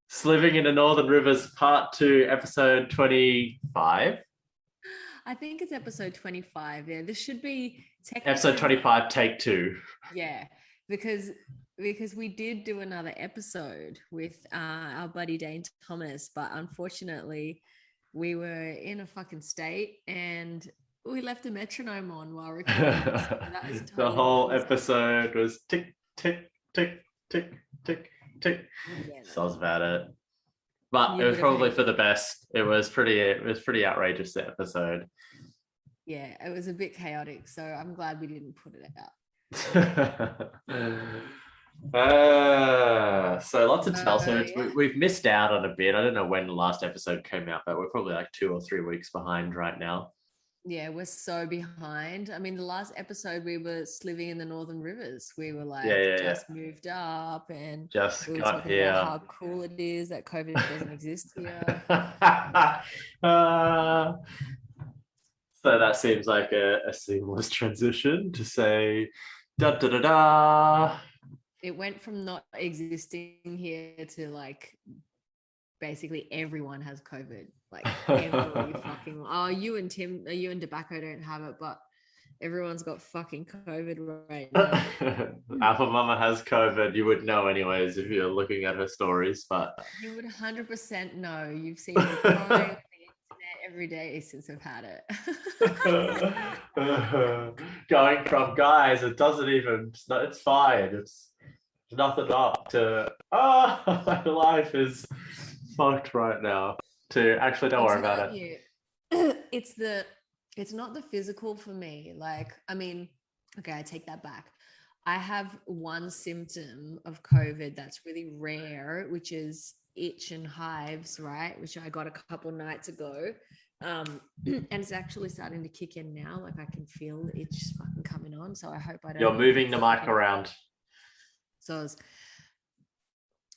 Sliving in the Northern Rivers, Part 2, Episode 25. I think it's episode 25. Yeah, this should be Episode 25, Take 2. Yeah, because we did do another episode with our buddy Dane Thomas, but unfortunately, we were in a fucking state and we left a metronome on while recording. So that was The totally whole episode was tick, tick, tick, tick, tick, tick. Yeah, So I was about it. But it was probably for the best. It was pretty outrageous, the episode. Yeah, it was a bit chaotic, so I'm glad we didn't put it out. So lots of tell. So yeah. we've missed out on a bit. I don't know when the last episode came out, but we're probably like 2 or 3 weeks behind right now. Yeah, we're so behind. I mean, the last episode we were living in the Northern Rivers. We were like just moved up and just we were got talking here. about how cool it is that COVID doesn't exist here. So that seems like a seamless transition to say da da da da. It went from not existing here to like basically everyone has COVID. Like everybody fucking. Oh, you and Tobacco don't have it, but everyone's got fucking COVID right now. Alpha Mama has COVID. You would know anyways if you're looking at her stories, but you would 100% know. You've seen me crying on the internet every day since I've had it. Going from guys, it doesn't even. It's fine. It's nothing up to. My life is fucked right now. To actually don't worry about it. It's not the physical for me. Like, I mean, okay, I take that back. I have one symptom of COVID that's really rare, which is itch and hives, right? Which I got a couple nights ago. And it's actually starting to kick in now. Like I can feel the itch fucking coming on. So I hope I don't. You're moving the mic around. So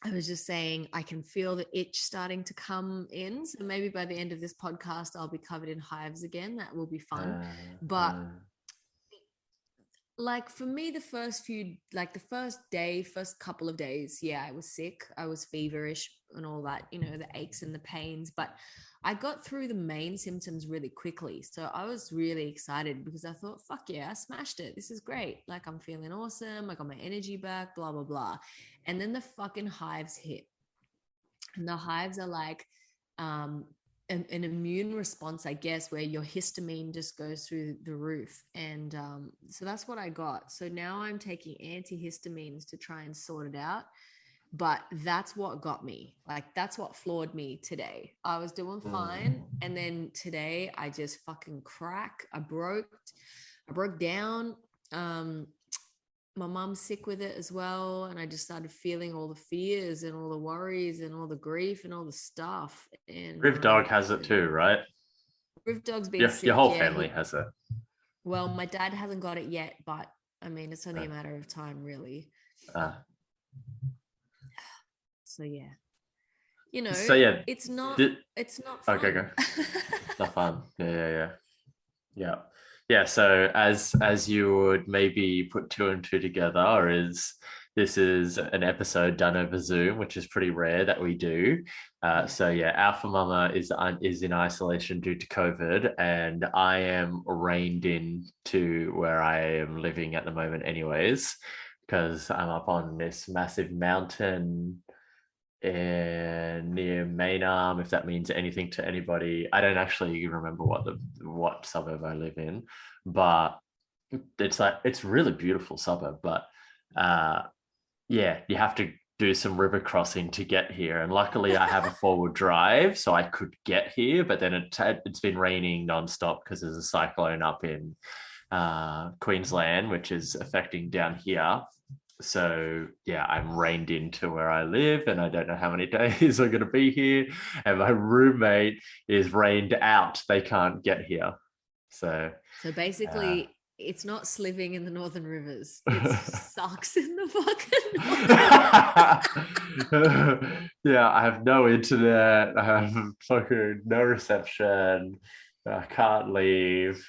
I was just saying I can feel the itch starting to come in. So maybe by the end of this podcast, I'll be covered in hives again. That will be fun. But like for me, the first couple of days, yeah, I was sick. I was feverish and all that, the aches and the pains. But I got through the main symptoms really quickly. So I was really excited because I thought, fuck yeah, I smashed it. This is great. Like I'm feeling awesome. I got my energy back, blah, blah, blah. And then the fucking hives hit. And the hives are like an immune response, I guess, where your histamine just goes through the roof. And so that's what I got. So now I'm taking antihistamines to try and sort it out. But that's what got me. Like, that's what floored me today. I was doing fine. And then today I just fucking crack. I broke down. My mom's sick with it as well. And I just started feeling all the fears and all the worries and all the grief and all the stuff. And Riv Dog has it too, right? Riv Dog's been sick. Your whole family has it. Well, my dad hasn't got it yet, but I mean, it's only a matter of time, really. So yeah, it's not fun. Okay, go. It's not fun. Yeah. So as you would maybe put 2 and 2 together, this is an episode done over Zoom, which is pretty rare that we do. So yeah, Alpha Mama is in isolation due to COVID, and I am reined in to where I am living at the moment, anyways, because I'm up on this massive mountain near Maynarm, if that means anything to anybody. I don't actually remember what suburb I live in, but it's really beautiful suburb. But you have to do some river crossing to get here, and luckily I have a 4-wheel drive, so I could get here. But then it's been raining nonstop because there's a cyclone up in Queensland, which is affecting down here. So yeah, I'm reined into where I live, and I don't know how many days I'm going to be here. And my roommate is reined out; they can't get here. So basically, it's not sliving in the Northern Rivers; it sucks in the fucking. Yeah, I have no internet. I have fucking no reception. I can't leave.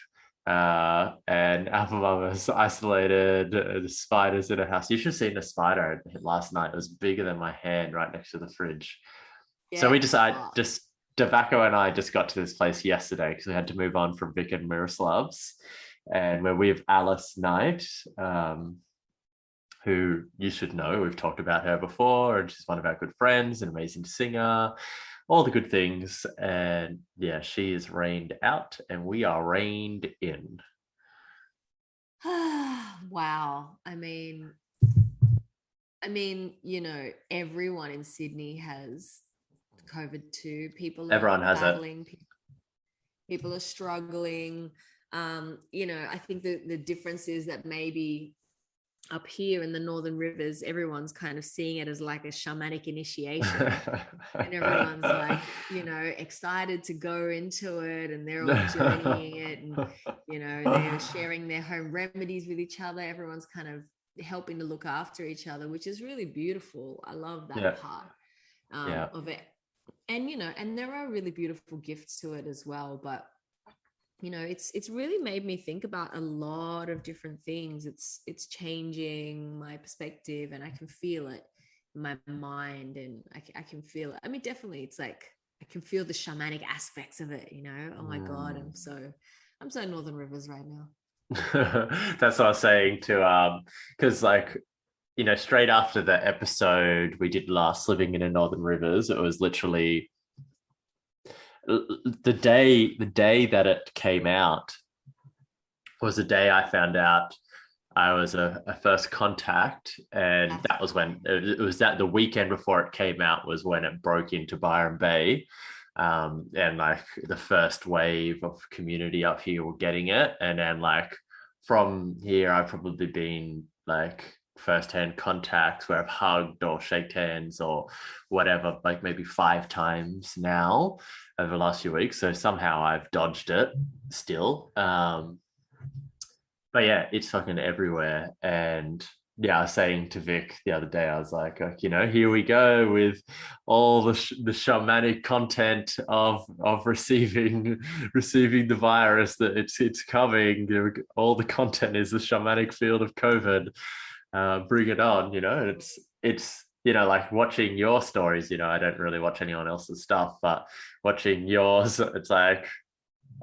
and Alpha Mum has isolated the spiders in her house. You should have seen the spider last night. It was bigger than my hand right next to the fridge. So we Get decided, fucked. just Tobacco and I just got to this place yesterday because we had to move on from Vic and Miroslav's, and we're with Alice Knight, who you should know. We've talked about her before, and she's one of our good friends, an amazing singer, all the good things. And yeah, she is rained out, and we are rained in. Wow. Everyone in Sydney has COVID too. People are Everyone has it. battling, people are struggling. I think the difference is that maybe up here in the Northern Rivers, everyone's kind of seeing it as like a shamanic initiation. And everyone's like, excited to go into it, and they're all journeying it, and they're sharing their home remedies with each other. Everyone's kind of helping to look after each other, which is really beautiful. I love that Yeah. part Yeah. of it. And there are really beautiful gifts to it as well. But it's really made me think about a lot of different things. It's changing my perspective, and I can feel it in my mind, and I can feel it. I mean, definitely, it's like I can feel the shamanic aspects of it. Oh my god, I'm so Northern Rivers right now. That's what I was saying to because straight after the episode we did last, Living in the Northern Rivers, it was literally the day that it came out was the day I found out I was a first contact, and that was when it was that the weekend before it came out was when it broke into Byron Bay. And like the first wave of community up here were getting it, and then like from here I've probably been like first-hand contacts where I've hugged or shaked hands or whatever, like maybe 5 times now over the last few weeks. So somehow I've dodged it still. But yeah, it's fucking everywhere. And yeah, I was saying to Vic the other day, I was like, here we go with all the shamanic content of receiving the virus, that it's coming. All the content is the shamanic field of COVID. Bring it on, and it's like watching your stories. I don't really watch anyone else's stuff, but watching yours, it's like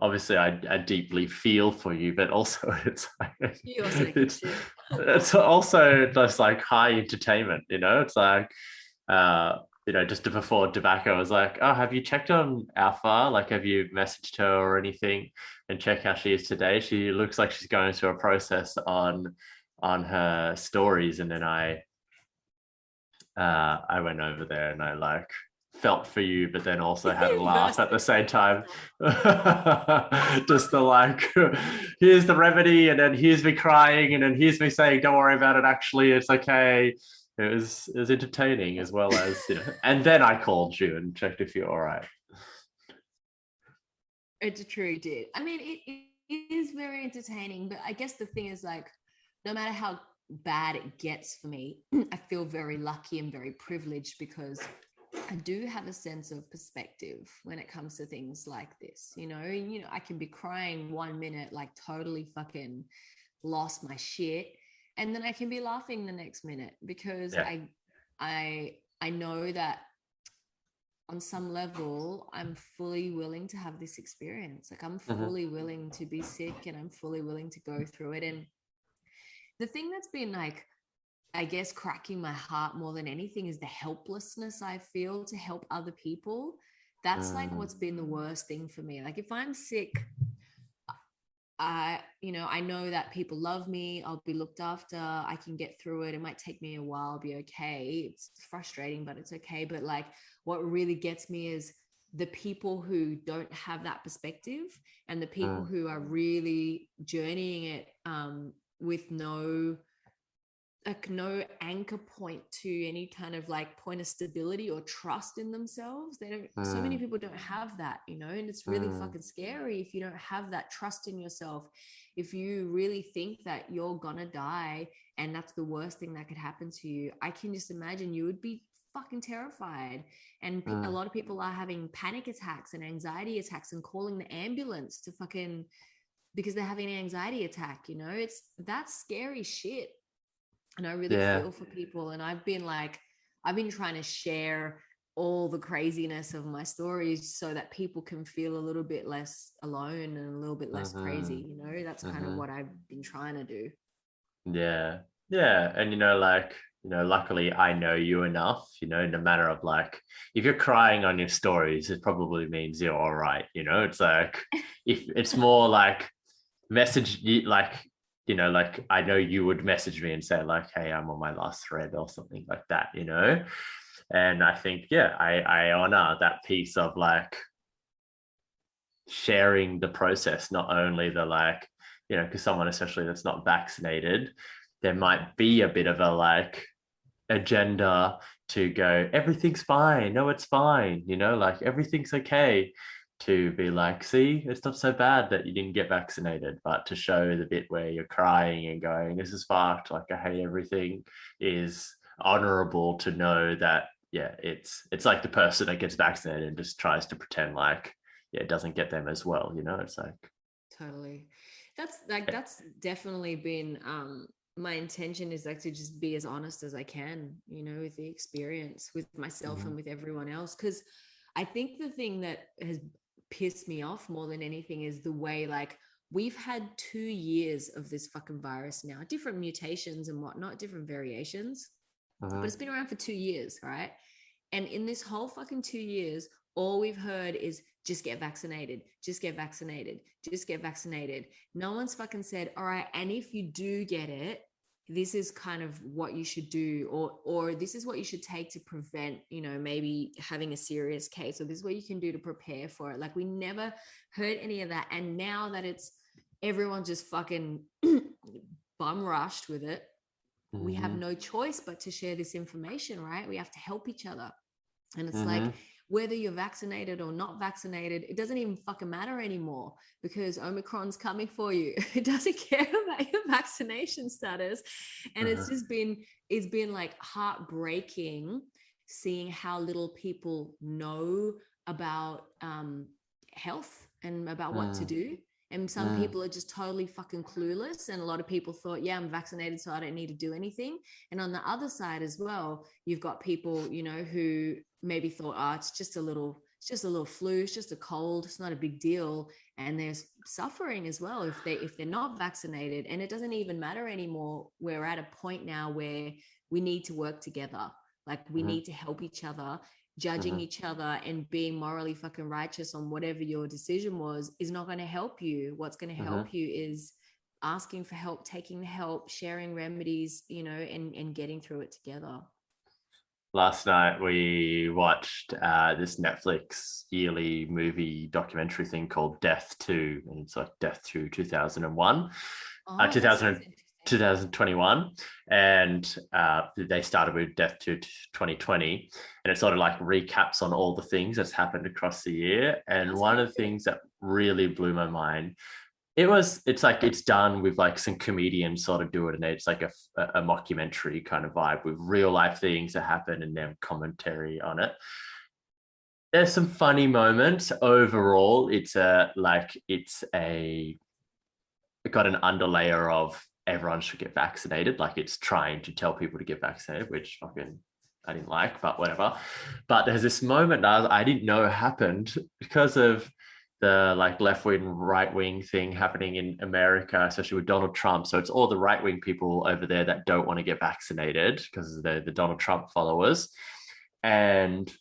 obviously I deeply feel for you, but also it's like it's also just like high entertainment. It's like just before Tobacco, I was like, oh, have you checked on Alpha? Like, have you messaged her or anything, and check how she is today? She looks like she's going through a process on her stories. And then I went over there and I like felt for you, but then also had a laugh at the same time. Just the like, here's the remedy, and then here's me crying, and then here's me saying, don't worry about it, actually it's okay. It was entertaining, as well as and then I called you and checked if you're all right. It truly did. I mean, it is very entertaining, but I guess the thing is, like, no matter how bad it gets for me, I feel very lucky and very privileged, because I do have a sense of perspective when it comes to things like this. I can be crying 1 minute, like totally fucking lost my shit, and then I can be laughing the next minute, because I know that on some level I'm fully willing to have this experience. Like, I'm fully willing to be sick, and I'm fully willing to go through it. And the thing that's been, like, I guess, cracking my heart more than anything is the helplessness I feel to help other people. That's like what's been the worst thing for me. Like, if I'm sick, I know that people love me. I'll be looked after. I can get through it. It might take me a while. I'll be okay. It's frustrating, but it's okay. But like, what really gets me is the people who don't have that perspective, and the people who are really journeying it with no anchor point to any kind of like point of stability or trust in themselves. They don't. So many people don't have that, and it's really fucking scary if you don't have that trust in yourself. If you really think that you're gonna die and that's the worst thing that could happen to you, I can just imagine you would be fucking terrified. And a lot of people are having panic attacks and anxiety attacks and calling the ambulance to fucking, because they're having an anxiety attack. That's scary shit. And I really Yeah. feel for people. And I've been trying to share all the craziness of my stories so that people can feel a little bit less alone and a little bit less crazy. That's kind of what I've been trying to do. Yeah. Yeah. And luckily I know you enough, no matter of like, if you're crying on your stories, it probably means you're all right. It's like, if it's more like message, like, like I know you would message me and say like, hey, I'm on my last thread or something like that, And I think, yeah, I honor that piece of like sharing the process, not only the like, because someone especially that's not vaccinated, there might be a bit of a like agenda to go, everything's fine, no, it's fine, like everything's okay, to be like, see, it's not so bad that you didn't get vaccinated, but to show the bit where you're crying and going, this is fucked, like I hate everything, is honorable to know that, yeah, it's like the person that gets vaccinated and just tries to pretend like, yeah, it doesn't get them as well, it's like Totally. That's definitely been my intention, is like to just be as honest as I can, with the experience, with myself and with everyone else. Because I think the thing that has pissed me off more than anything is the way, like, we've had 2 years of this fucking virus now, different mutations and whatnot, different variations, but it's been around for 2 years, right? And in this whole fucking 2 years, all we've heard is just get vaccinated, just get vaccinated, just get vaccinated. No one's fucking said, all right, and if you do get it, this is kind of what you should do, or this is what you should take to prevent, maybe having a serious case, or this is what you can do to prepare for it. Like, we never heard any of that. And now that it's everyone just fucking bum rushed with it, we have no choice but to share this information, right? We have to help each other. And it's like, whether you're vaccinated or not vaccinated, it doesn't even fucking matter anymore, because Omicron's coming for you. It doesn't care about your vaccination status. And it's been like heartbreaking seeing how little people know about health and about what to do. And some people are just totally fucking clueless. And a lot of people thought, yeah, I'm vaccinated, so I don't need to do anything. And on the other side as well, you've got people, who maybe thought, oh, it's just a little flu, it's just a cold, it's not a big deal. And they're suffering as well if they're not vaccinated. And it doesn't even matter anymore. We're at a point now where we need to work together. Like, we need to help each other. Judging each other and being morally fucking righteous on whatever your decision was is not going to help you. What's going to help you is asking for help, taking the help, sharing remedies, and getting through it together. Last night we watched this Netflix yearly movie documentary thing called Death 2, and it's like Death 2 2001, 2021, and they started with Death 2 2020, and it sort of like recaps on all the things that's happened across the year. And one of the things that really blew my mind, it's like it's done with like some comedians sort of do it, and it's like a mockumentary kind of vibe with real life things that happen and then commentary on it. There's some funny moments. Overall, it got an underlayer of everyone should get vaccinated. Like, it's trying to tell people to get vaccinated, which I didn't like, but whatever. But there's this moment that I didn't know happened because of the like left-wing, right-wing thing happening in America, especially with Donald Trump. So it's all the right-wing people over there that don't want to get vaccinated because they're the Donald Trump followers. And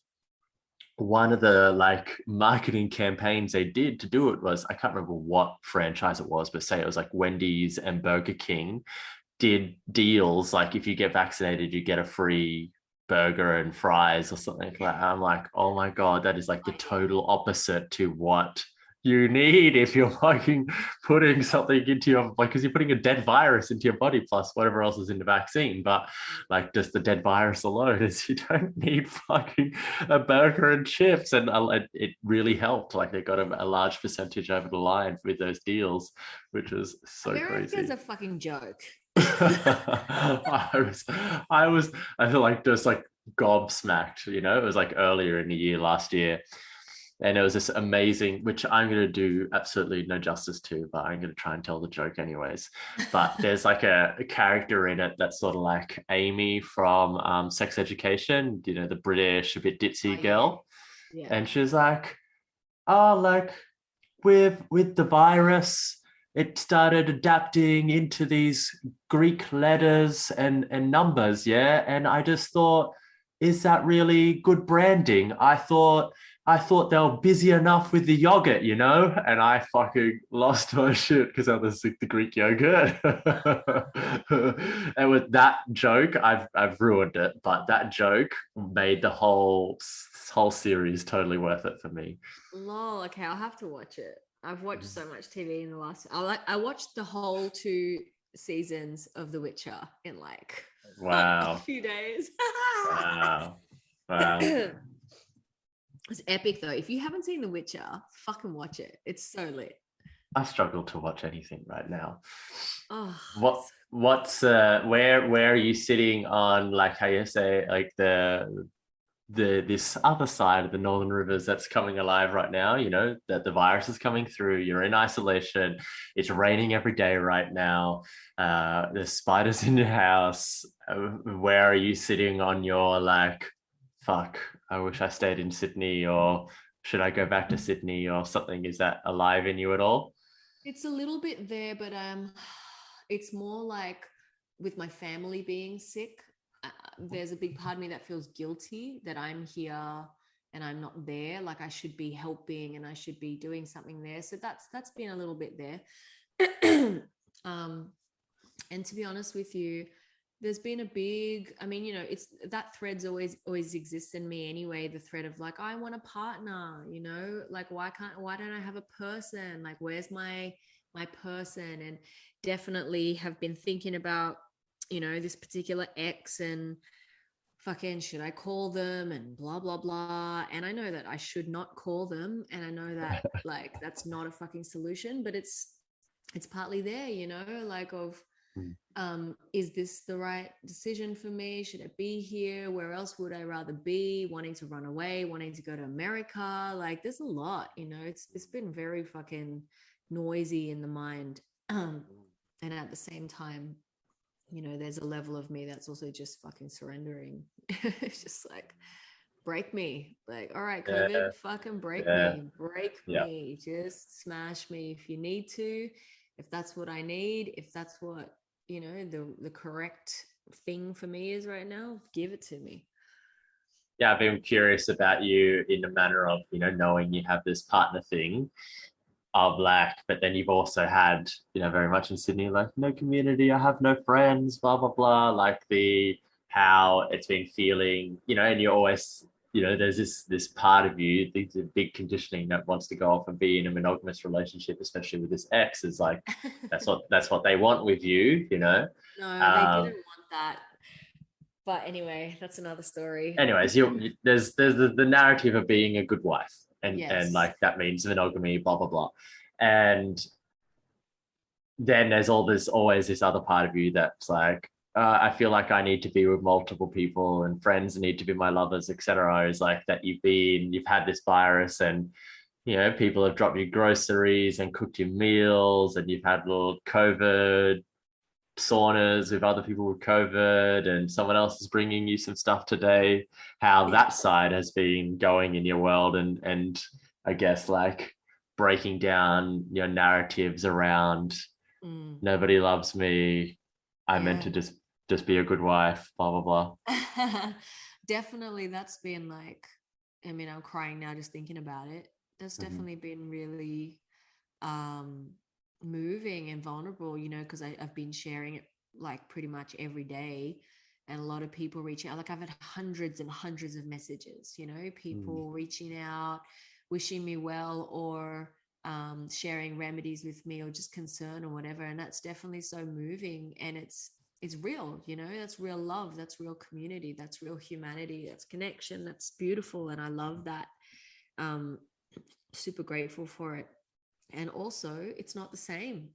one of the like marketing campaigns they did to do it was, I can't remember what franchise it was, but say it was like Wendy's and Burger King did deals like, if you get vaccinated, you get a free burger and fries or something like that. I'm like, oh my God, that is like the total opposite to what you need if you're fucking putting something into your, like, because you're putting a dead virus into your body plus whatever else is in the vaccine. But like, just the dead virus alone is, you don't need fucking a burger and chips. And it really helped. Like, they got a large percentage over the line with those deals, which is so America's crazy. a fucking joke. I feel like just like gobsmacked, it was like earlier in the year last year. And it was this amazing, which I'm going to do absolutely no justice to, but I'm going to try and tell the joke anyways. But there's like a character in it that's sort of like Amy from Sex Education, you know, the British, a bit Oh ditzy yeah, girl. yeah. And she's like, oh, like with the virus, it started adapting into these Greek letters and numbers, yeah. And I just thought, is that really good branding? I thought they were busy enough with the yogurt, you know? And I fucking lost my shit because I was like the Greek yogurt. And with that joke, I've ruined it. But that joke made the whole series totally worth it for me. Lol. Okay, I'll have to watch it. I've watched so much TV in the last. I watched the whole 2 seasons of The Witcher in like a Wow. few days. Wow. Wow. It's epic though. If you haven't seen The Witcher, fucking watch it. It's so lit. I struggle to watch anything right now. Oh, Where are you sitting on, like, how you say, like the this other side of the Northern Rivers that's coming alive right now, you know, that the virus is coming through, you're in isolation, it's raining every day right now, there's spiders in your house. Where are you sitting on your, like, fuck, I wish I stayed in Sydney, or should I go back to Sydney or something? Is that alive in you at all? it's a little bit there, but it's more like with my family being sick. There's a big part of me that feels guilty that I'm here and I'm not there. Like I should be helping and I should be doing something there. So that's been a little bit there. um, and to be honest with you, there's been a big, I mean, you know, it's that thread's always exists in me anyway. The thread of like, I want a partner, you know, like why don't I have a person? Like, where's my person? And definitely have been thinking about, you know, this particular ex and fucking should I call them and blah blah blah. And I know that I should not call them, and I know that like that's not a fucking solution, but it's partly there, you know, like of Mm. is this the right decision for me? Should I be here? Where else would I rather be? Wanting to run away, wanting to go to America. Like there's a lot, you know, it's been very fucking noisy in the mind. And at the same time, you know, there's a level of me that's also just fucking surrendering. It's just like, break me. Like, all right, Yeah, COVID, fucking yeah, break yeah. me. Just smash me if you need to. If that's what I need, if that's what, you know, the correct thing for me is right now, give it to me. Yeah, I've been curious about you in the manner of, you know, knowing you have this partner thing of like, but then you've also had, you know, very much in Sydney, like, no community, I have no friends, blah, blah, blah, like the, how it's been feeling, you know, and you're always, you know, there's this part of you, the big conditioning that wants to go off and be in a monogamous relationship, especially with this ex, is like, that's what they want with you, you know. No, they didn't Um, want that. But anyway, that's another story. anyways, there's the narrative of being a good wife, and Yes. like that means monogamy, blah blah blah, and then there's always this other part of you that's like, I feel like I need to be with multiple people and friends need to be my lovers, etc. Is like that you've had this virus, and you know people have dropped you groceries and cooked your meals, and you've had little COVID saunas with other people with COVID, and someone else is bringing you some stuff today. How Yeah. that side has been going in your world, and I guess like breaking down your narratives around Mm, nobody loves me. I meant yeah. to just be a good wife, blah blah blah. Definitely that's been like, I mean, I'm crying now just thinking about it. That's Mm-hmm. definitely been really um moving and vulnerable, you know, because I've been sharing it like pretty much every day, and a lot of people reaching out. Like I've had hundreds and hundreds of messages, you know, Mm. people reaching out, wishing me well, or sharing remedies with me, or just concern or whatever. And that's definitely so moving, and it's real, you know, that's real love, that's real community, that's real humanity, that's connection, that's beautiful, and I love that. um Super grateful for it. And also it's not the same.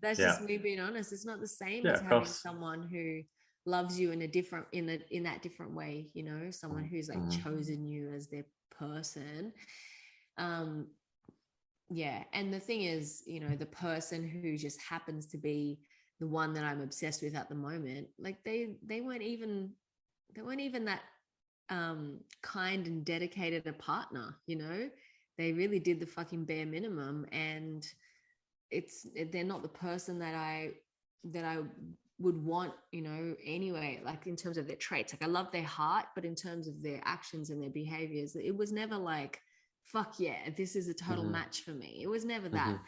That's just Yeah, me being honest, it's not the same yeah, as of having course. someone who loves you in a different in that different way, you know, someone who's like chosen you as their person. Yeah, and the thing is, you know, the person who just happens to be the one that I'm obsessed with at the moment, like they weren't even that kind and dedicated a partner, you know. They really did the fucking bare minimum, and they're not the person that I would want, you know, anyway, like in terms of their traits. Like I love their heart, but in terms of their actions and their behaviors, it was never like, fuck yeah, this is a total match for me. It was never that.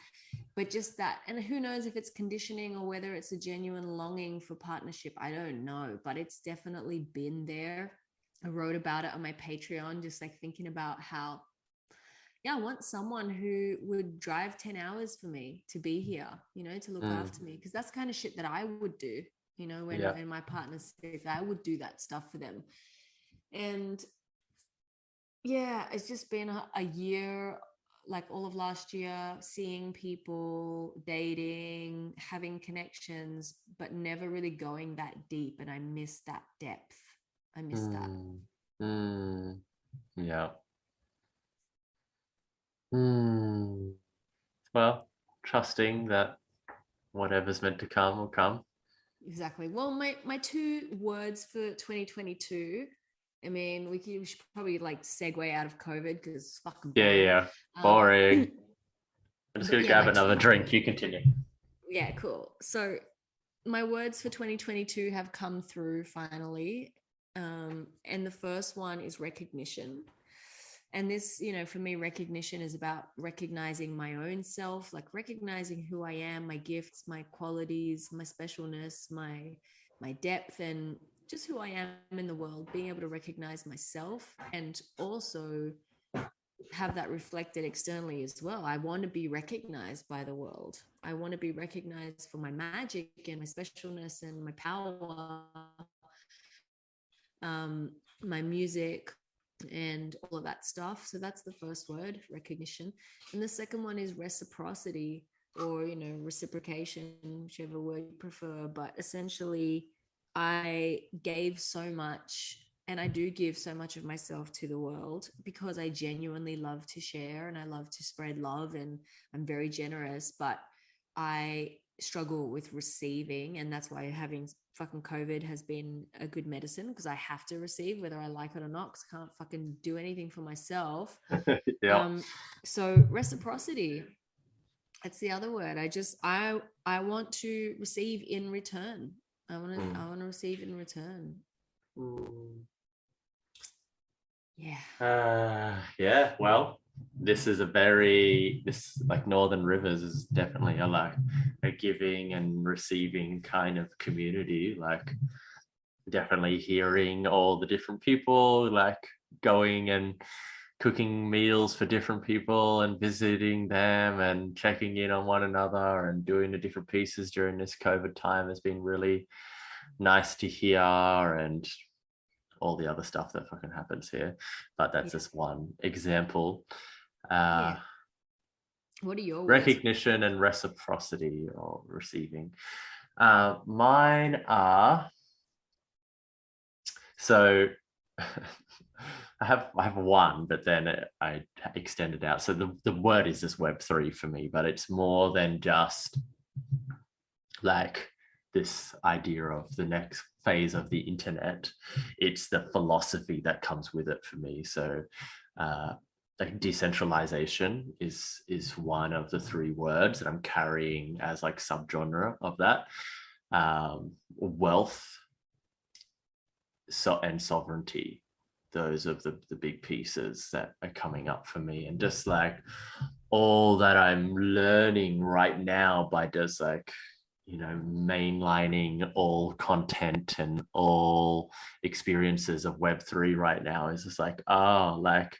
But just that, and who knows if it's conditioning or whether it's a genuine longing for partnership, I don't know, but it's definitely been there. I wrote about it on my Patreon, just like thinking about how, yeah, I want someone who would drive 10 hours for me to be here, you know, to look after me. Because that's the kind of shit that I would do, you know, when my partner's sick, I would do that stuff for them. And yeah, it's just been a year, like all of last year, seeing people, dating, having connections, but never really going that deep. And I miss that depth. I miss that. Yeah. Well, trusting that whatever's meant to come will come. Exactly. Well, my two words for 2022. I mean, we should probably like segue out of COVID because it's fucking boring. Yeah. Boring. I'm just But gonna grab another drink. You continue. Yeah, cool. So my words for 2022 have come through finally. And the first one is recognition. And this, you know, for me, recognition is about recognizing my own self, like recognizing who I am, my gifts, my qualities, my specialness, my depth, and just who I am in the world, being able to recognize myself and also have that reflected externally as well. I want to be recognized by the world. I want to be recognized for my magic and my specialness and my power, my music, and all of that stuff. So that's the first word, recognition. And the second one is reciprocity, or, you know, reciprocation, whichever word you prefer. But essentially, I gave so much, and I do give so much of myself to the world because I genuinely love to share and I love to spread love, and I'm very generous, but I struggle with receiving, and that's why having fucking COVID has been a good medicine, because I have to receive whether I like it or not, because I can't fucking do anything for myself. So reciprocity, that's the other word. I want to receive in return. I want to receive in return. Yeah. Well, this is like Northern Rivers is definitely a giving and receiving kind of community. Like definitely hearing all the different people, like going and cooking meals for different people and visiting them and checking in on one another and doing the different pieces during this COVID time has been really nice to hear, and all the other stuff that fucking happens here. But that's just one example. What are your words? Recognition and reciprocity, or receiving. Mine are, so I have one, but then I extended out. So the word is just Web3 for me, but it's more than just like this idea of the next phase of the internet. It's the philosophy that comes with it for me. So like decentralization is one of the three words that I'm carrying as like subgenre of that. Wealth, and sovereignty, those are the big pieces that are coming up for me. And just like all that I'm learning right now by just like, you know, mainlining all content and all experiences of Web3 right now is just like, like,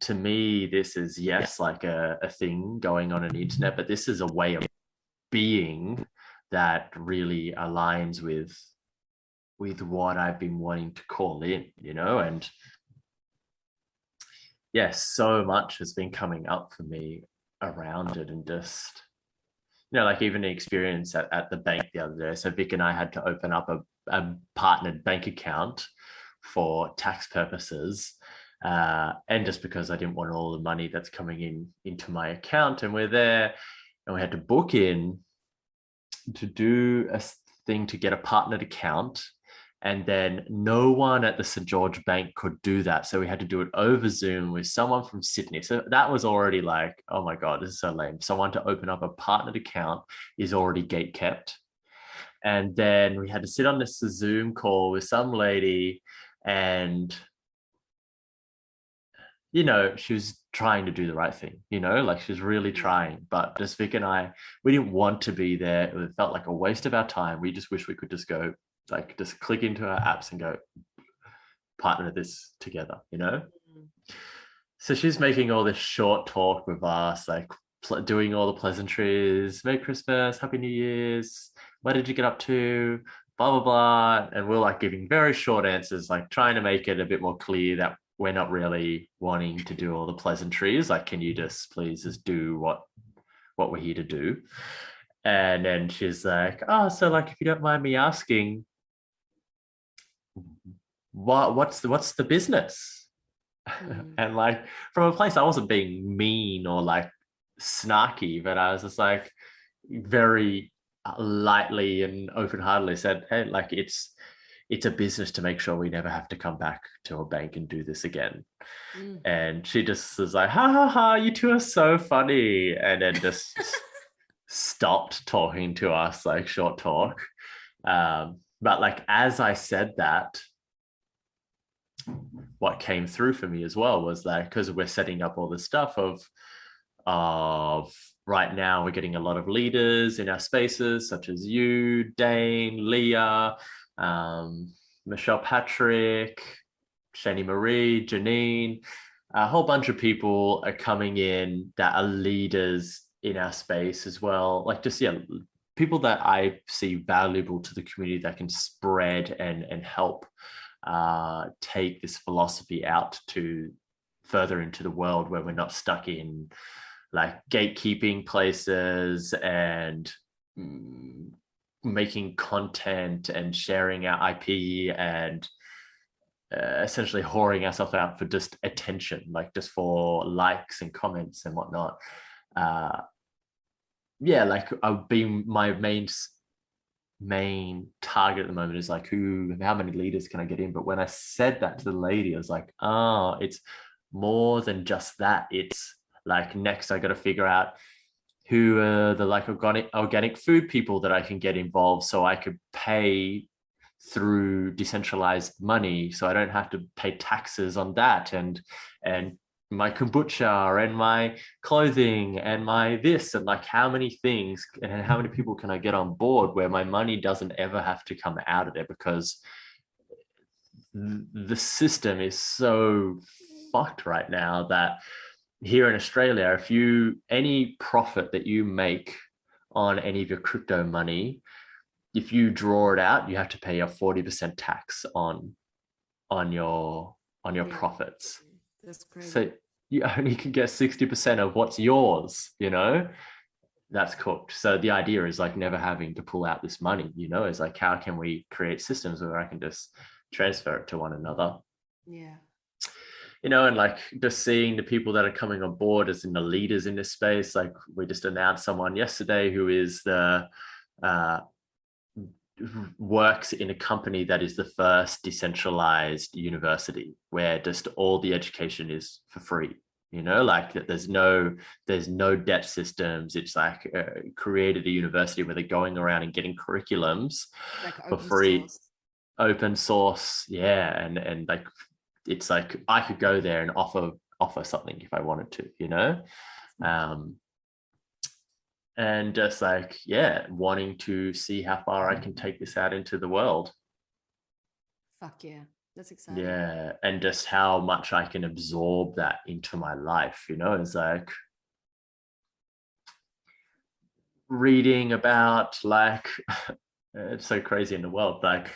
to me, this is, yes, like a thing going on the internet, but this is a way of being that really aligns with what I've been wanting to call in, you know. And yes, so much has been coming up for me around it. And just, you know, like even the experience at the bank the other day. So Vic and I had to open up a partnered bank account for tax purposes. And just because I didn't want all the money that's coming in into my account. And we're there and we had to book in to do a thing to get a partnered account. And then no one at the St. George Bank could do that. So we had to do it over Zoom with someone from Sydney. So that was already like, oh my God, this is so lame. Someone to open up a partnered account is already gate kept. And then we had to sit on this Zoom call with some lady, and she was trying to do the right thing, like she was really trying. But just Vic and I, we didn't want to be there. It felt like a waste of our time. We just wish we could just go, like, just click into our apps and go partner this together. So she's making all this short talk with us, like doing all the pleasantries, Merry Christmas, Happy New Year's, what did you get up to, blah blah blah. And we're like giving very short answers, like trying to make it a bit more clear that we're not really wanting to do all the pleasantries. Like, can you just please just do what we're here to do? And then she's like, oh, so like, if you don't mind me asking, what's the business? And like, from a place, I wasn't being mean or like snarky, but I was just like very lightly and open-heartedly said, hey, like, it's a business to make sure we never have to come back to a bank and do this again. And she just was like, ha ha ha, you two are so funny, and then just stopped talking to us, like short talk. But like, as I said that, what came through for me as well was that, because we're setting up all this stuff of right now, we're getting a lot of leaders in our spaces, such as you, Dane, Leah, Michelle Patrick, Shani Marie, Janine. A whole bunch of people are coming in that are leaders in our space as well. Like, just, people that I see valuable to the community that can spread and help take this philosophy out to further into the world, where we're not stuck in like gatekeeping places and making content and sharing our IP and essentially whoring ourselves out for just attention, like just for likes and comments and whatnot. Like, I've been, my main target at the moment is like, how many leaders can I get in? But when I said that to the lady, I was like, oh, it's more than just that. It's like, next I got to figure out who are the like organic food people that I can get involved, so I could pay through decentralized money, so I don't have to pay taxes on that, and my kombucha and my clothing and my this, and like, how many things and how many people can I get on board where my money doesn't ever have to come out of there, because the system is so fucked right now that here in Australia, if any profit that you make on any of your crypto money, if you draw it out, you have to pay a 40% tax on your profits. That's crazy. So you only can get 60% of what's yours, that's cooked. So the idea is like never having to pull out this money, is like, how can we create systems where I can just transfer it to one another? Yeah. And like, just seeing the people that are coming on board as in the leaders in this space. Like, we just announced someone yesterday who is works in a company that is the first decentralized university where just all the education is for free. Like, that there's no debt systems. It's like created a university where they're going around and getting curriculums like for free, open source. Yeah. And like, it's like, I could go there and offer something if I wanted to, and just like, wanting to see how far I can take this out into the world. Fuck yeah. That's exciting. Yeah. And just how much I can absorb that into my life, it's like reading about, like, it's so crazy in the world, like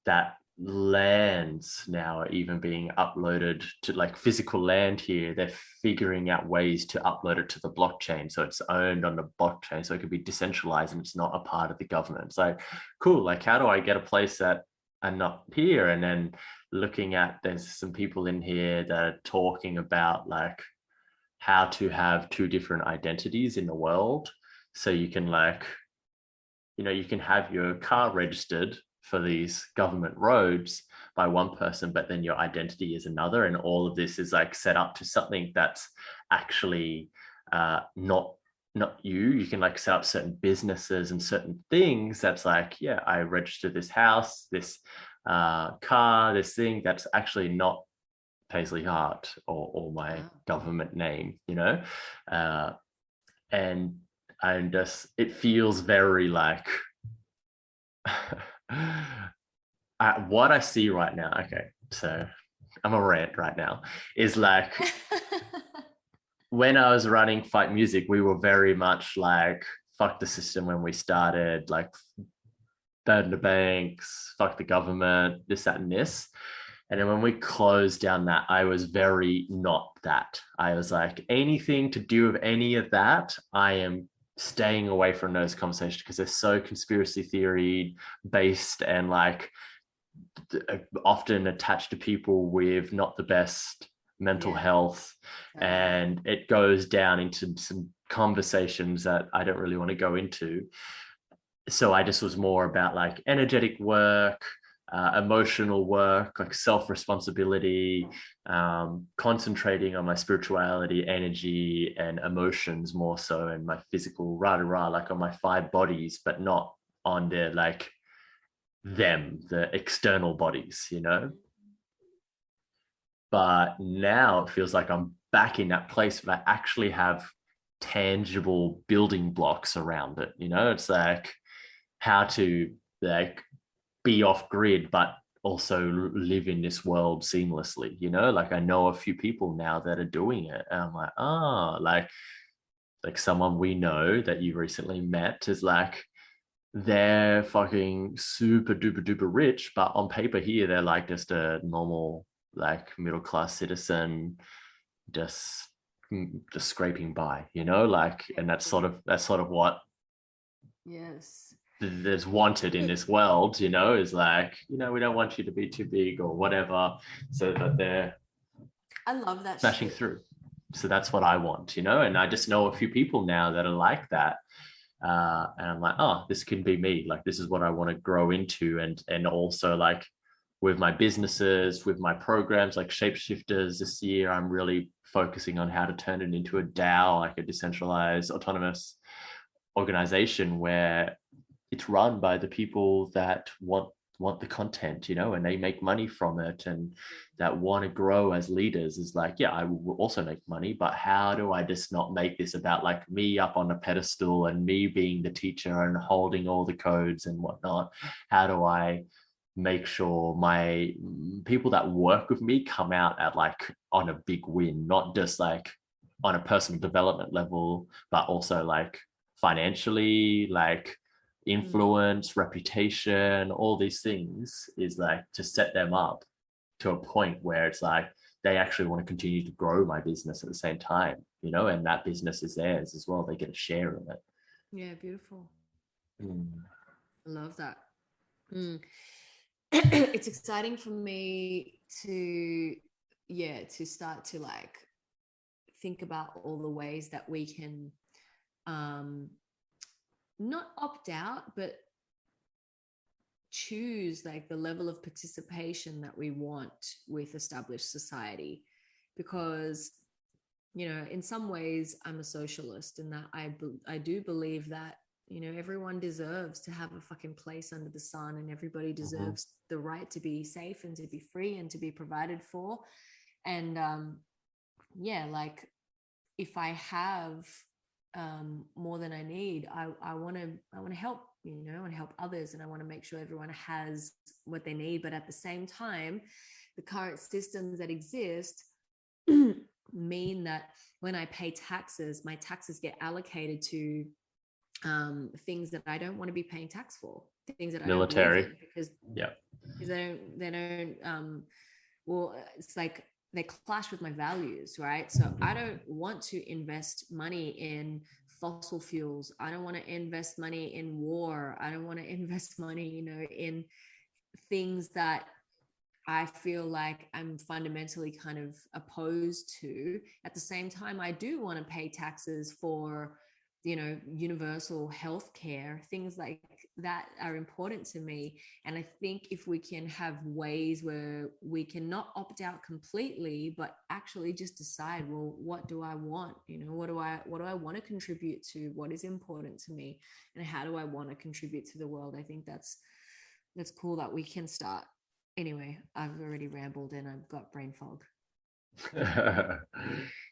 that lands now are even being uploaded to like physical land here. They're figuring out ways to upload it to the blockchain, so it's owned on the blockchain, so it could be decentralized and it's not a part of the government. It's like, cool, like how do I get a place that I'm not here? And then looking at, there's some people in here that are talking about like how to have two different identities in the world, so you can like, you can have your car registered for these government roads by one person, but then your identity is another. And all of this is like set up to something that's actually not you. You can like set up certain businesses and certain things that's like, yeah, I registered this house, this car, this thing that's actually not Paisley Hart or my government name, and just, it feels very like what I see right now. Okay, so I'm a rant right now. Is like when I was running Fight Music, we were very much like fuck the system when we started, like burn the banks, fuck the government, this, that, and this. And then when we closed down that, I was very not that. I was like, anything to do with any of that, I am staying away from those conversations because they're so conspiracy theory based and like often attached to people with not the best mental health. And it goes down into some conversations that I don't really want to go into. So I just was more about like energetic work, emotional work, like self-responsibility, concentrating on my spirituality, energy, and emotions more so, and my physical like on my 5 bodies, but not on their like the external bodies, But now it feels like I'm back in that place where I actually have tangible building blocks around it. It's like how to like be off grid, but also live in this world seamlessly. Like I know a few people now that are doing it, and I'm like, like someone we know that you recently met is like, they're fucking super duper duper rich, but on paper here they're like just a normal like middle class citizen, just scraping by, like, and that's sort of what there's wanted in this world, is like, we don't want you to be too big or whatever, so that they're I love that smashing shit. through. So that's what I want, and I just know a few people now that are like that. And I'm like, oh, this can be me. Like, this is what I want to grow into. And also like with my businesses, with my programs, like Shapeshifters this year, I'm really focusing on how to turn it into a DAO, like a decentralized autonomous organization where it's run by the people that want the content, and they make money from it, and that want to grow as leaders. Is like, yeah, I will also make money, but how do I just not make this about like me up on a pedestal and me being the teacher and holding all the codes and whatnot? How do I make sure my people that work with me come out at like on a big win, not just like on a personal development level, but also like financially, like influence, reputation, all these things, is like to set them up to a point where it's like they actually want to continue to grow my business at the same time, and that business is theirs as well. They get a share of it. Yeah, beautiful. I love that. It's exciting for me to start to like think about all the ways that we can not opt out, but choose like the level of participation that we want with established society. Because in some ways I'm a socialist, in that I do believe that everyone deserves to have a fucking place under the sun, and everybody deserves the right to be safe and to be free and to be provided for. And like if I have more than I need, I want to help, I want to help others, and I want to make sure everyone has what they need. But at the same time, the current systems that exist mean that when I pay taxes, my taxes get allocated to things that I don't want to be paying tax for, things that I don't believe Military. in, because Yeah. they don't well, it's like they clash with my values, right? So I don't want to invest money in fossil fuels. I don't want to invest money in war. I don't want to invest money, in things that I feel like I'm fundamentally kind of opposed to. At the same time, I do want to pay taxes for, universal health care, things like that are important to me. And I think if we can have ways where we can not opt out completely, but actually just decide, well, what do I want? What do I want to contribute to? What is important to me? And how do I want to contribute to the world? I think that's cool that we can start. Anyway, I've already rambled and I've got brain fog.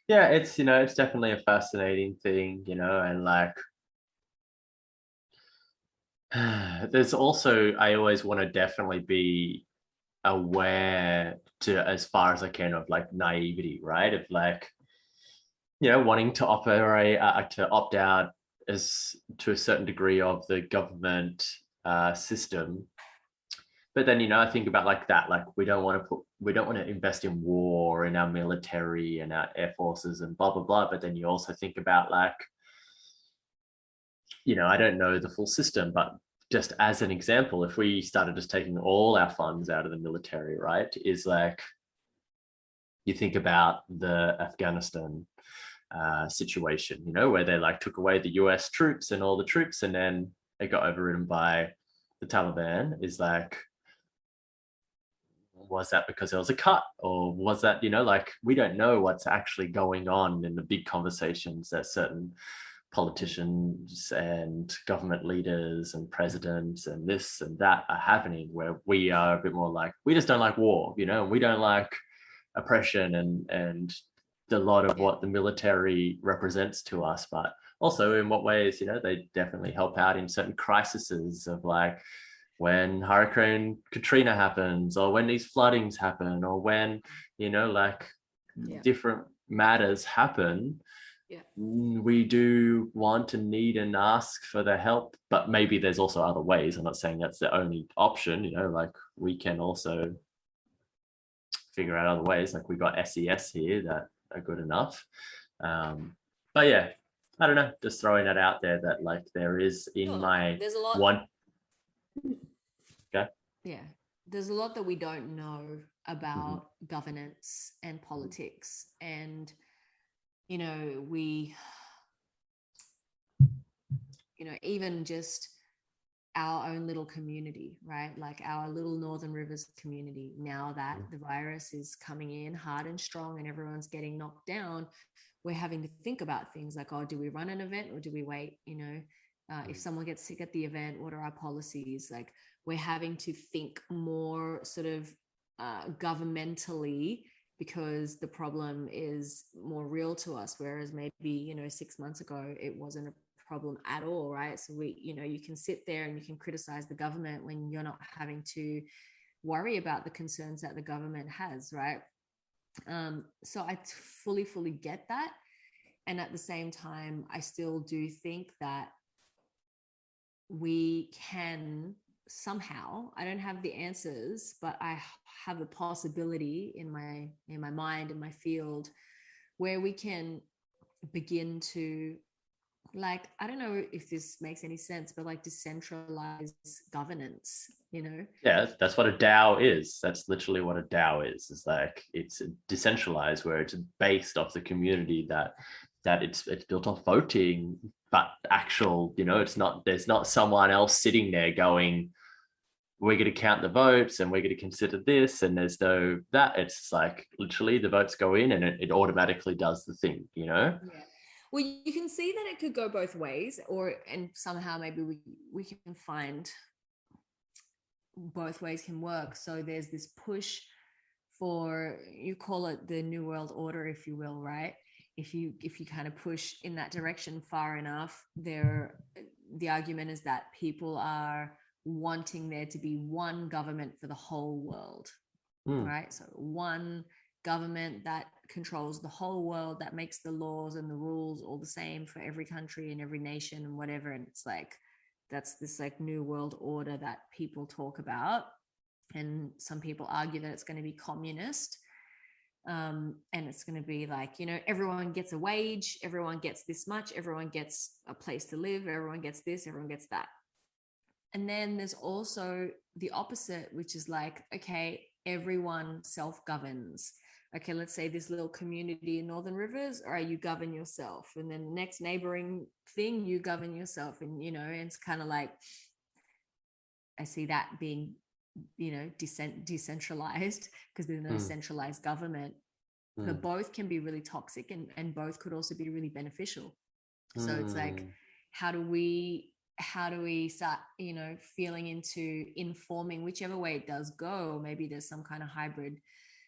Yeah, it's definitely a fascinating thing, and like there's also, I always want to definitely be aware to as far as I can of like naivety, right? Of like, wanting to opt out as to a certain degree of the government system. But then, I think about like that, like we don't want to invest in war in our military and our air forces and blah blah blah. But then you also think about like, I don't know the full system, but just as an example, if we started just taking all our funds out of the military, right, is like, you think about the Afghanistan situation, where they like took away the US troops and all the troops, and then it got overridden by the Taliban. Is like, was that because there was a cut, or was that, like, we don't know what's actually going on in the big conversations that certain politicians and government leaders and presidents and this and that are happening, where we are a bit more like, we just don't like war, and we don't like oppression and a lot of what the military represents to us. But also in what ways, they definitely help out in certain crises of like when Hurricane Katrina happens, or when these floodings happen, or when, like different matters happen. Yeah. We do want to need and ask for the help, but maybe there's also other ways. I'm not saying that's the only option, like we can also figure out other ways. Like we got SES here that are good enough. But yeah, I don't know, just throwing that out there, that like there is in my there's a lot. one. Okay. Yeah, there's a lot that we don't know about governance and politics, and we, even just our own little community, right? Like our little Northern Rivers community. Now that the virus is coming in hard and strong and everyone's getting knocked down, we're having to think about things like, oh, do we run an event or do we wait? If someone gets sick at the event, what are our policies? Like, we're having to think more sort of governmentally, because the problem is more real to us, whereas maybe 6 months ago it wasn't a problem at all, right? So you can sit there and you can criticize the government when you're not having to worry about the concerns that the government has, right? So I fully get that. And at the same time, I still do think that we can somehow, I don't have the answers, but I have the possibility in my mind, in my field, where we can begin to, like, I don't know if this makes any sense, but like decentralize governance, Yeah, that's what a DAO is. That's literally what a DAO is like, it's decentralized, where it's based off the community, that it's built off voting, but actual, it's not, there's not someone else sitting there going, we're going to count the votes and we're going to consider this, and there's no that. It's like literally the votes go in and it automatically does the thing. Yeah. Well, you can see that it could go both ways, and somehow maybe we can find both ways can work. So there's this push for, you call it the New World Order, if you will, right? If you kind of push in that direction far enough, the argument is that people are wanting there to be one government for the whole world, right? So one government that controls the whole world, that makes the laws and the rules all the same for every country and every nation and whatever. And it's like, that's this like new world order that people talk about. And some people argue that it's going to be communist. And it's going to be like, you know, everyone gets a wage, everyone gets this much, everyone gets a place to live, everyone gets this, everyone gets that. And then there's also the opposite, which is like, okay, everyone self-governs. Okay, let's say this little community in Northern Rivers, all right, you govern yourself. And then the next neighboring thing, you govern yourself. And, you know, and it's kind of like, I see that being, you know, decentralized, because there's no centralized government. But both can be really toxic, and both could also be really beneficial. So it's like, how do we start, you know, feeling into informing whichever way it does go? Maybe there's some kind of hybrid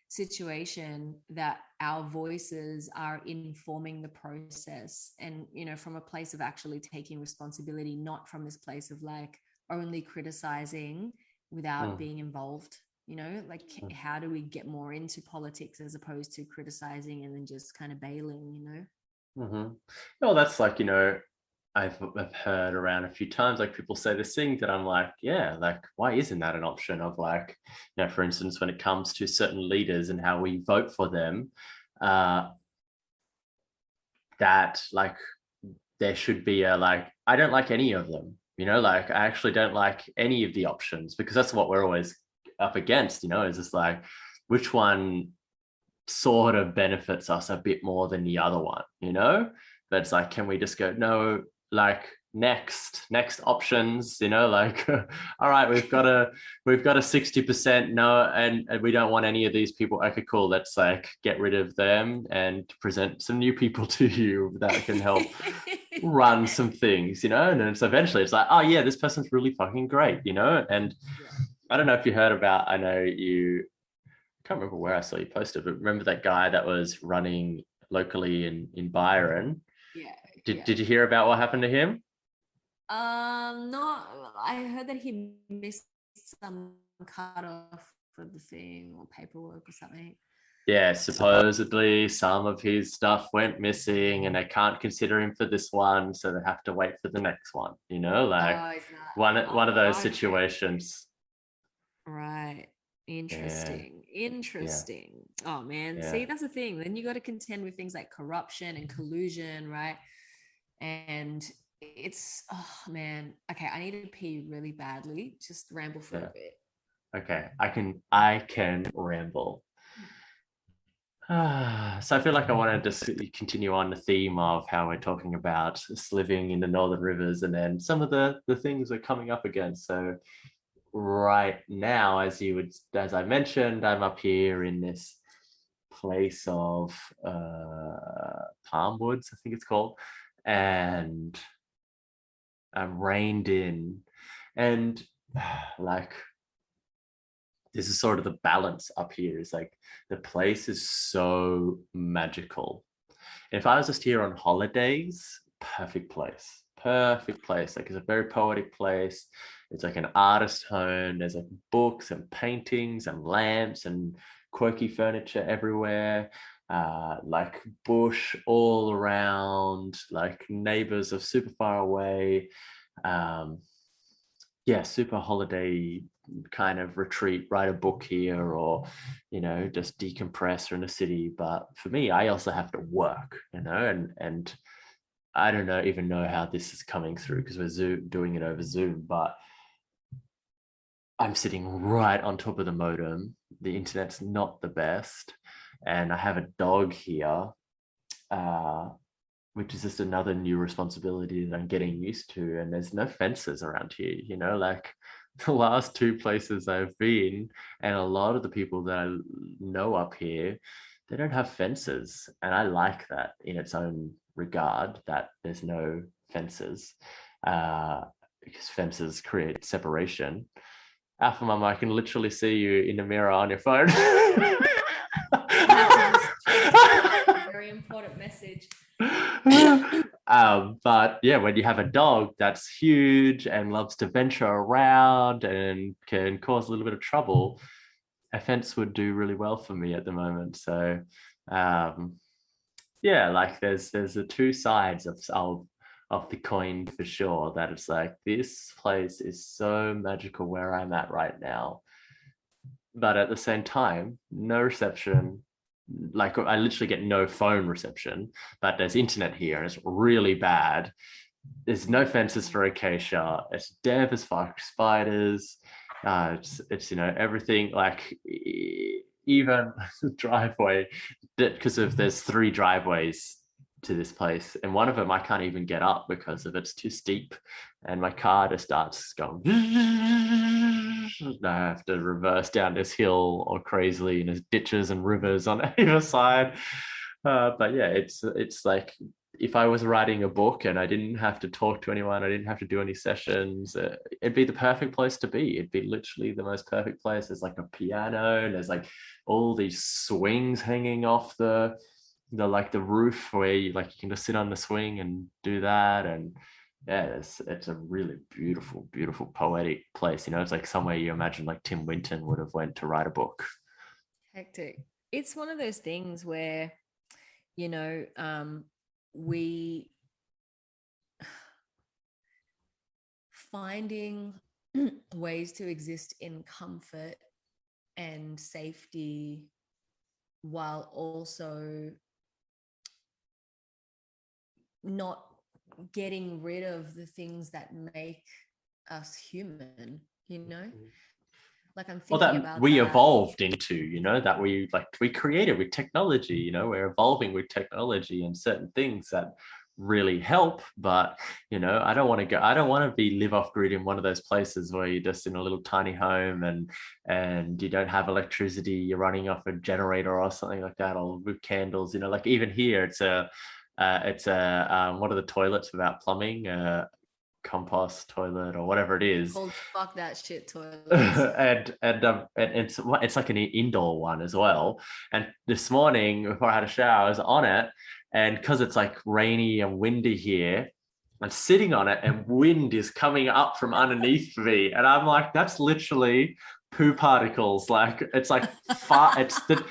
situation that our voices are informing the process, and, you know, from a place of actually taking responsibility, not from this place of like only criticizing without being involved. You know, like, how do we get more into politics as opposed to criticizing and then just kind of bailing, you know? Well, that's like, you know, I've heard around a few times, like people say this thing that I'm like, yeah, like, why isn't that an option? Of like, you know, for instance, when it comes to certain leaders and how we vote for them, that like there should be a like, I don't like any of them, you know, like I actually don't like any of the options, because that's what we're always up against, you know, is just like, which one sort of benefits us a bit more than the other one, you know? But it's like, can we just go, no, like next options, you know, like all right, we've got a 60% no, and we don't want any of these people. Okay, cool, let's like get rid of them and present some new people to you that can help run some things, you know. And then it's eventually it's like, oh yeah, this person's really fucking great, you know. And I don't know if you heard about, I know you, I can't remember where I saw you posted, but remember that guy that was running locally in Byron? Did you hear about what happened to him? No, I heard that he missed some cut off for the thing or paperwork or something. Yeah, supposedly some of his stuff went missing and they can't consider him for this one, so they have to wait for the next one, you know, like one of those situations. Right. Interesting. Oh man, see, that's the thing. Then you got to contend with things like corruption and collusion, right? And it's, oh man, okay, I need to pee really badly. Just ramble for a bit. Okay, I can ramble. So I feel like I want to just continue on the theme of how we're talking about sliving in the Northern Rivers, and then some of the things we're coming up against. So right now, as I mentioned, I'm up here in this place of Palm Woods, I think it's called, and I'm reined in, and like, this is sort of the balance up here, is like the place is so magical. And if I was just here on holidays, perfect place. Like, it's a very poetic place. It's like an artist home. There's like books and paintings and lamps and quirky furniture everywhere. Like bush all around, like neighbors are super far away. Super holiday kind of retreat, write a book here, or, you know, just decompress in the city. But for me, I also have to work, you know, and I don't even know how this is coming through because we're doing it over Zoom, but I'm sitting right on top of the modem. The internet's not the best, and I have a dog here, which is just another new responsibility that I'm getting used to. And there's no fences around here, you know, like the last two places I've been, and a lot of the people that I know up here, they don't have fences. And I like that in its own regard, that there's no fences, because fences create separation. Alpha Mama, I can literally see you in the mirror on your phone. Very important message. But yeah, when you have a dog that's huge and loves to venture around and can cause a little bit of trouble, a fence would do really well for me at the moment. So um, yeah, like there's the two sides of the coin for sure. That it's like this place is so magical where I'm at right now, but at the same time, no reception. Like I literally get no phone reception, but there's internet here and it's really bad. There's no fences for acacia. It's damp as fuck spiders. It's everything like even the driveway because of there's three driveways to this place, and one of them I can't even get up because of it's too steep, and my car just starts going. I have to reverse down this hill or crazily, and there's ditches and rivers on either side. But yeah, it's like if I was writing a book and I didn't have to talk to anyone, I didn't have to do any sessions, it'd be the perfect place to be. It'd be literally the most perfect place. There's like a piano, and there's like all these swings hanging off the like the roof where you can just sit on the swing and do that. And yeah, it's a really beautiful, beautiful poetic place. It's like somewhere you imagine like Tim Winton would have went to write a book. Hectic. It's one of those things where, we finding ways to exist in comfort and safety while also not getting rid of the things that make us human, like I'm thinking about we that. evolved into, that we created with technology. We're evolving with technology and certain things that really help. But I don't want to be live off grid in one of those places where you're just in a little tiny home and you don't have electricity, you're running off a generator or something like that, or with candles. Like even here it's a what are the toilets without plumbing, compost toilet or whatever it is. Called fuck that shit toilet. and it's like an indoor one as well. And this morning before I had a shower, I was on it, and because it's like rainy and windy here, I'm sitting on it and wind is coming up from underneath me, and I'm like, that's literally poo particles. Like it's like it's the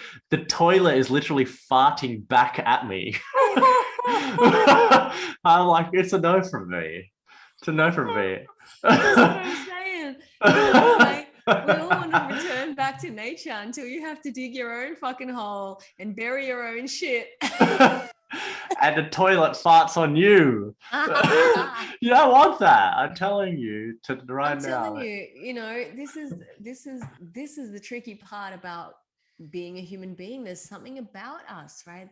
toilet is literally farting back at me. I'm like, it's a no from me. It's a no from me. That's what I'm saying. Like, we all want to return back to nature until you have to dig your own fucking hole and bury your own shit. And the toilet farts on you. You don't want that. I'm telling you right now. I'm telling you, this is the tricky part about being a human being. There's something about us, right?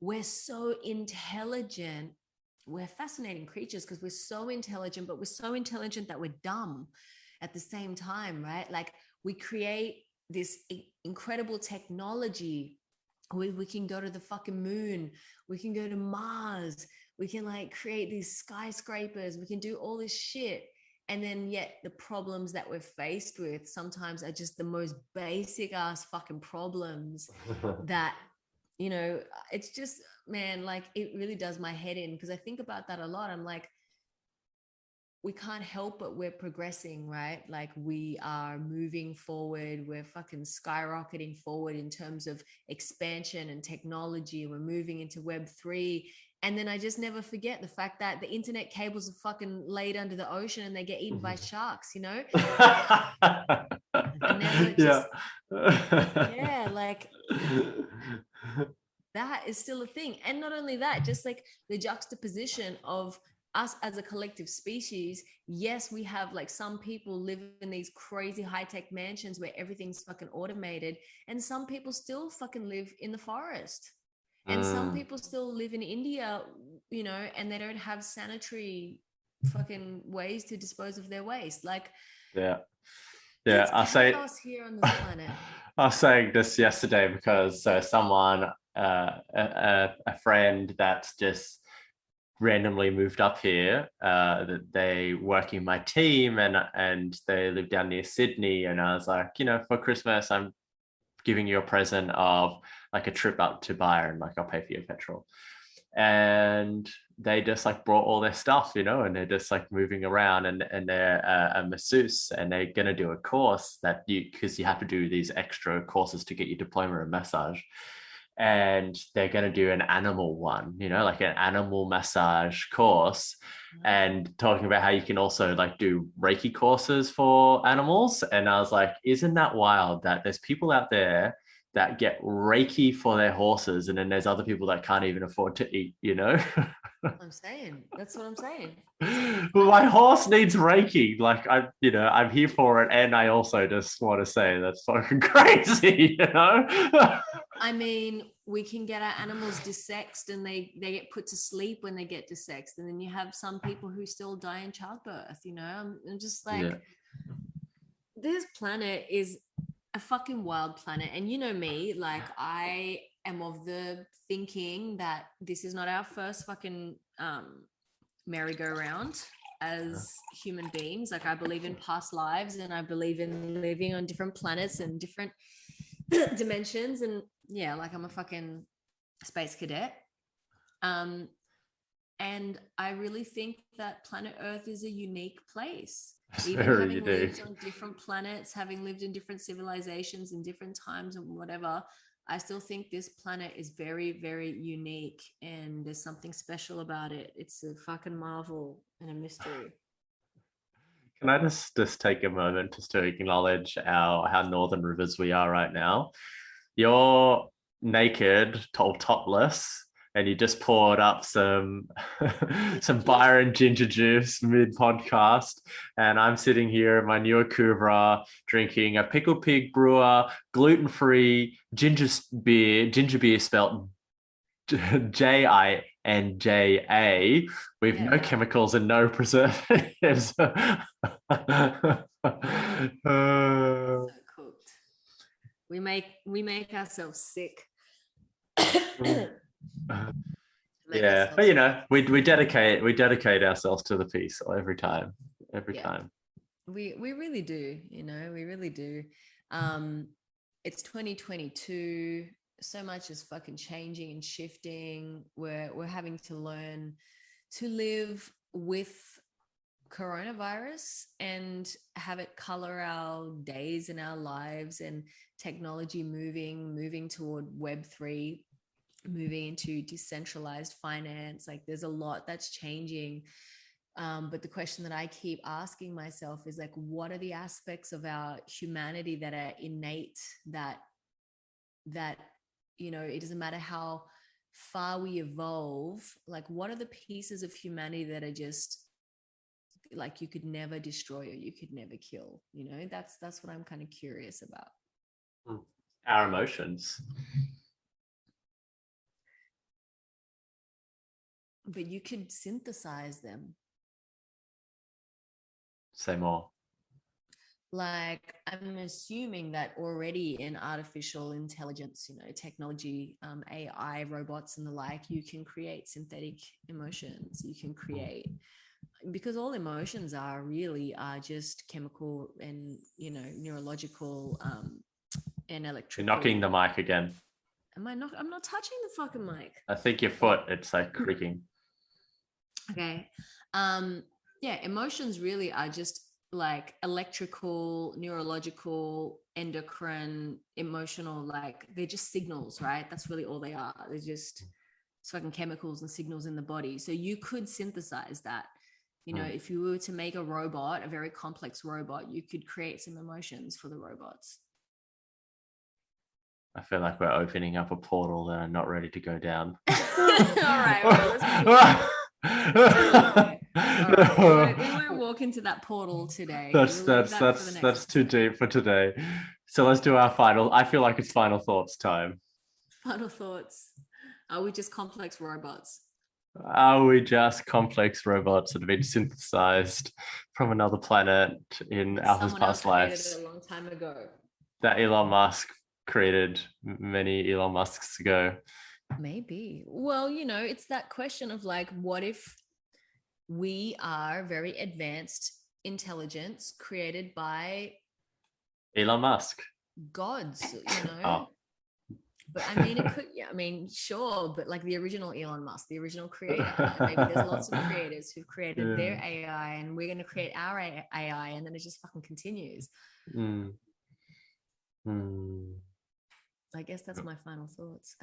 We're so intelligent. We're fascinating creatures because we're so intelligent, but we're so intelligent that we're dumb at the same time, right? Like we create this incredible technology. We can go to the fucking moon. We can go to Mars. We can like create these skyscrapers. We can do all this shit. And then yet the problems that we're faced with sometimes are just the most basic ass fucking problems that, it's just, man, like it really does my head in because I think about that a lot. I'm like, we can't help but we're progressing, right? Like we are moving forward. We're fucking skyrocketing forward in terms of expansion and technology. We're moving into Web3. And then I just never forget the fact that the internet cables are fucking laid under the ocean and they get eaten by sharks, yeah, like that is still a thing. And not only that, just like the juxtaposition of us as a collective species. Yes, we have like some people live in these crazy high-tech mansions where everything's fucking automated, and some people still fucking live in the forest. And some people still live in India, and they don't have sanitary fucking ways to dispose of their waste. Like, yeah, I say here on this planet. I was saying this yesterday because someone, a friend that's just randomly moved up here, that they work in my team, and they live down near Sydney. And I was like, for Christmas, I'm giving you a present of like a trip up to Byron, like I'll pay for your petrol. and they just like brought all their stuff, you know, and they're just like moving around, and they're a masseuse, and they're going to do a course that because you have to do these extra courses to get your diploma in massage, and they're going to do an animal one, you know, like an animal massage course, and talking about how you can also like do Reiki courses for animals. And I was like, isn't that wild that there's people out there that get Reiki for their horses, and then there's other people that can't even afford to eat, you know? I'm saying, that's what I'm saying. My horse needs Reiki. Like, I'm here for it, and I also just want to say that's fucking crazy, you know? I mean, we can get our animals desexed, and they get put to sleep when they get desexed, and then you have some people who still die in childbirth, you know? I'm just like, this planet is a fucking wild planet. And you know me, like, I am of the thinking that this is not our first fucking merry-go-round as human beings. Like, I believe in past lives, and I believe in living on different planets and different dimensions. And yeah, like, I'm a fucking space cadet. And I really think that planet Earth is a unique place. Even having lived on different planets, having lived in different civilizations in different times and whatever, I still think this planet is very, very unique, and there's something special about it. It's a fucking marvel and a mystery. Can I just take a moment just to acknowledge how northern rivers we are right now? You're naked, topless, and you just poured up some Byron ginger juice mid podcast, and I'm sitting here in my new Akubra drinking a Pickle Pig Brewer gluten-free ginger beer spelt JINJA with no chemicals and no preservatives. So cooked. We make ourselves sick. Yeah, but you know, we dedicate ourselves to the peace every time. We really do, you know, we really do. It's 2022. So much is fucking changing and shifting. We're having to learn to live with coronavirus and have it color our days and our lives, and technology moving toward Web3, moving into decentralized finance. Like, there's a lot that's changing. But the question that I keep asking myself is, like, what are the aspects of our humanity that are innate, that you know, it doesn't matter how far we evolve, like, what are the pieces of humanity that are just like you could never destroy or you could never kill? You know, that's what I'm kind of curious about. Our emotions. But you could synthesize them. Say more. Like, I'm assuming that already in artificial intelligence, you know, technology, AI, robots and the like, you can create synthetic emotions. You can create, because all emotions are just chemical and, you know, neurological and electrical. You're knocking the mic again. Am I not? I'm not touching the fucking mic. I think your foot, it's like creaking. Okay. Yeah, emotions really are just like electrical, neurological, endocrine, emotional, like, they're just signals, right? That's really all they are. They're just fucking chemicals and signals in the body. So you could synthesize that. You know, if you were to make a robot, a very complex robot, you could create some emotions for the robots. I feel like we're opening up a portal that I'm not ready to go down. All right. We won't walk into that portal today. That's too deep for today. So let's do our final. I feel like it's final thoughts time. Final thoughts. Are we just complex robots? Are we just complex robots that have been synthesized from another planet in Alpha's past lives? A long time ago. That Elon Musk created many Elon Musks ago. Maybe. Well, you know, it's that question of like, what if we are very advanced intelligence created by Elon Musk, gods, you know? But I mean, it could, yeah, I mean, sure, but like the original Elon Musk, the original creator, like maybe there's lots of creators who've created their AI and we're going to create our AI and then it just fucking continues. I guess that's my final thoughts.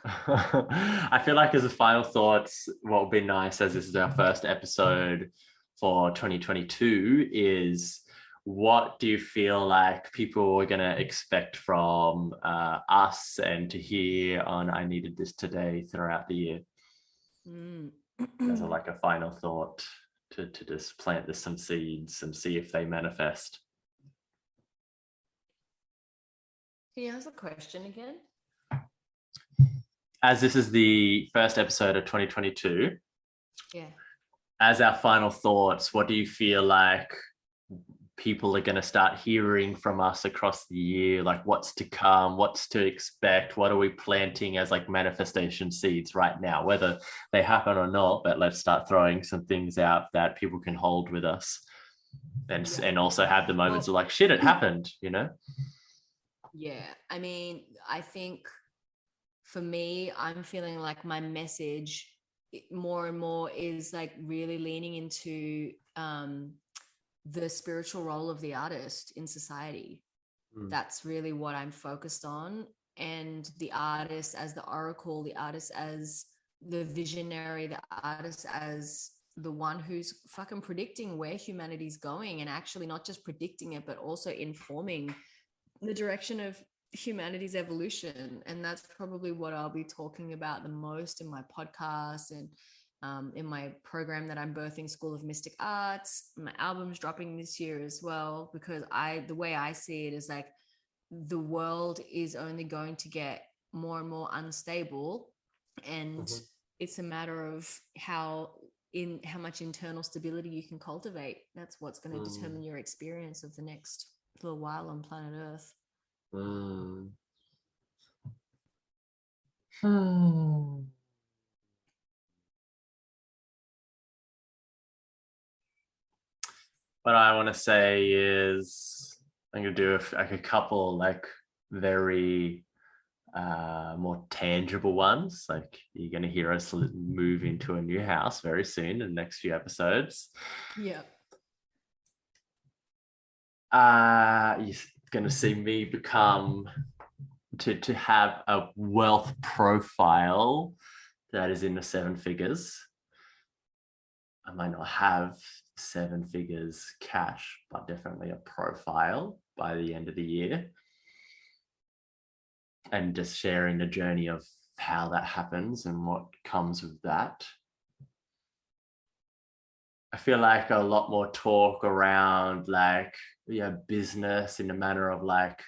I feel like as a final thoughts, what would be nice, as this is our first episode for 2022, is what do you feel like people are going to expect from us and to hear on I Needed This Today throughout the year? As like a final thought to just plant some seeds and see if they manifest. Can you ask the question again? As this is the first episode of 2022, yeah, as our final thoughts, what do you feel like people are going to start hearing from us across the year? Like what's to come, what's to expect, what are we planting as like manifestation seeds right now, whether they happen or not, but let's start throwing some things out that people can hold with us and also have the moments of like, shit, it happened, you know? Yeah, I mean, I think for me, I'm feeling like my message more and more is like really leaning into the spiritual role of the artist in society. That's really what I'm focused on. And the artist as the oracle, the artist as the visionary, the artist as the one who's fucking predicting where humanity's going, and actually not just predicting it, but also informing the direction of humanity's evolution. And that's probably what I'll be talking about the most in my podcast and in my program that I'm birthing, School of Mystic Arts. My album's dropping this year as well, because the way I see it is like the world is only going to get more and more unstable, and it's a matter of how much internal stability you can cultivate. That's what's going to determine your experience of the next little while on planet Earth. What I want to say is I'm going to do like a couple like very more tangible ones. Like you're going to hear us move into a new house very soon in the next few episodes. Yeah. You're going to see me become to have a wealth profile that is in the 7 figures. I might not have 7 figures cash, but definitely a profile by the end of the year. And just sharing the journey of how that happens and what comes with that. I feel like a lot more talk around like, business in the manner of like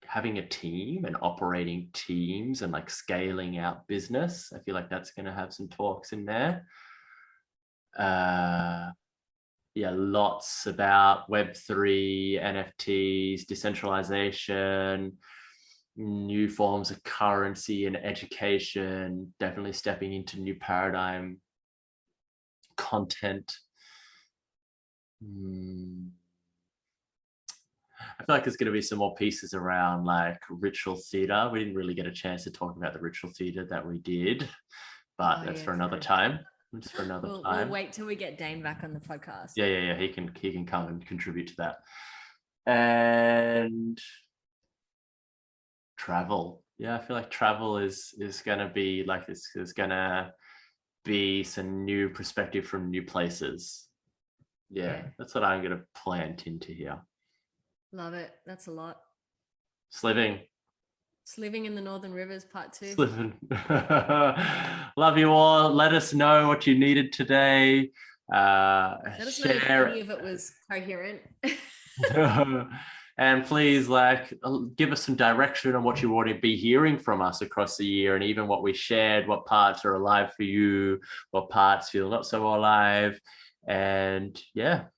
having a team and operating teams and like scaling out business. I feel like that's going to have some talks in there. Lots about Web3, NFTs, decentralization, new forms of currency and education, definitely stepping into new paradigm content. I feel like there's going to be some more pieces around like ritual theater. We didn't really get a chance to talk about the ritual theater that we did, but that's for another time. Just for another time. We'll wait till we get Dane back on the podcast. Yeah. He can come and contribute to that. And travel. Yeah, I feel like travel is going to be like this. There's going to be some new perspective from new places. Yeah, that's what I'm going to plant into here. Love it. That's a lot. Sliving in the Northern Rivers, part 2. Sliving. Love you all. Let us know what you needed today. Let us know if any of it was coherent. And please give us some direction on what you want to be hearing from us across the year, and even what we shared, what parts are alive for you, what parts feel not so alive. And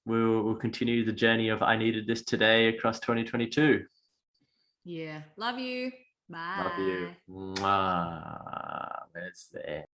we'll continue the journey of I Needed This Today across 2022. Yeah. Love you. Bye. Love you. Mwah. There's the end.